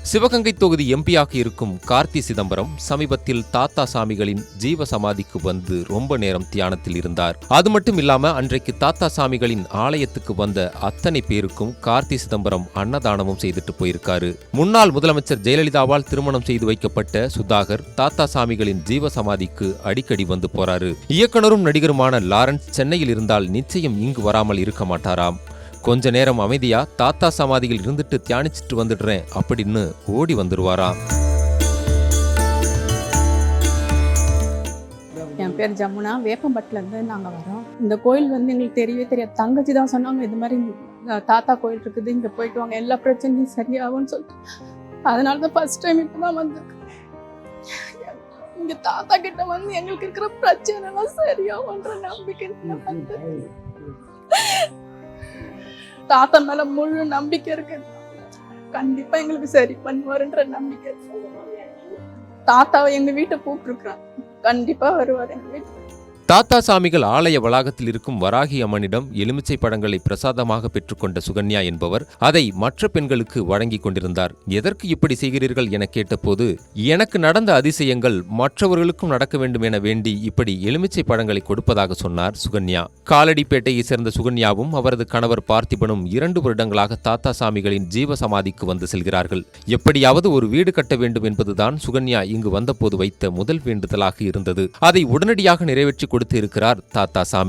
சிவகங்கை தொகுதி எம்பியாக இருக்கும் கார்த்தி சிதம்பரம் சமீபத்தில் தாத்தா சாமிகளின் ஜீவ சமாதிக்கு வந்து ரொம்ப நேரம் தியானத்தில் இருந்தார். அது மட்டும் இல்லாம அன்றைக்கு தாத்தா சாமிகளின் ஆலயத்துக்கு வந்த அத்தனை பேருக்கும் கார்த்தி சிதம்பரம் அன்னதானமும் செய்துட்டு போயிருக்காரு. முன்னாள் முதலமைச்சர் ஜெயலலிதாவால் திருமணம் செய்து வைக்கப்பட்ட சுதாகர் தாத்தா சாமிகளின் ஜீவ சமாதிக்கு அடிக்கடி வந்து போறாரு. இயக்குனரும் நடிகருமான லாரன்ஸ் சென்னையில் இருந்தால் நிச்சயம் இங்கு வராமல் இருக்க மாட்டாராம். கொஞ்ச நேரம் அமைதியா தாத்தா சமாதியில் இருந்துட்டு தியானிச்சுட்டு வந்துடுறேன் அப்படின்னு ஓடி வந்துருவாராம். என் பேர் ஜமுனா, வேப்பம்பட்டிலேருந்து நாங்கள் வரோம். இந்த கோயில் எங்களுக்கு தெரியவே தெரியாது. தங்கச்சி தான் சொன்னாங்க, இது மாதிரி தாத்தா கோயில் இருக்குது, இங்கே போயிட்டு வாங்க, எல்லா பிரச்சனையும் சரியாகும்னு சொல்லிட்டு. அதனால தான் ஃபர்ஸ்ட் டைம் இப்போ தான் வந்திருக்கு. இங்கே தாத்தா கிட்ட வந்து எங்களுக்கு இருக்கிற பிரச்சனைலாம் சரியாகும்ன்ற நம்பிக்கை வந்து தாத்தா மேல முழு நம்பிக்கை இருக்கு. கண்டிப்பா எங்களுக்கு சரி பண்ணுவாருன்ற நம்பிக்கை. தாத்தாவை எங்க வீட்டை கூப்பிட்டுருக்கான், கண்டிப்பா வருவார் எங்க வீட்டு. தாத்தா சாமிகள் ஆலய வளாகத்தில் இருக்கும் வராகி அம்மனிடம் எலுமிச்சை பழங்களை பிரசாதமாக பெற்றுக்கொண்ட சுகன்யா என்பவர் அதை மற்ற பெண்களுக்கு வழங்கி கொண்டிருந்தார். எதற்கு இப்படி செய்கிறீர்கள் என கேட்டபோது, எனக்கு நடந்த அதிசயங்கள் மற்றவர்களுக்கும் நடக்க வேண்டும் என வேண்டி இப்படி எலுமிச்சை பழங்களை கொடுப்பதாக சொன்னார் சுகன்யா. காலடிப்பேட்டையை சேர்ந்த சுகன்யாவும் அவரது கணவர் பார்த்திபனும் 2 வருடங்களாக தாத்தா சாமிகளின் ஜீவ சமாதிக்கு வந்து செல்கிறார்கள். எப்படியாவது ஒரு வீடு கட்ட வேண்டும் என்பதுதான் சுகன்யா இங்கு வந்தபோது வைத்த முதல் வேண்டுதலாக இருந்தது. அதை உடனடியாக நிறைவேற்றி கொடுத்து இருக்கிறார் தாத்தா சாமி.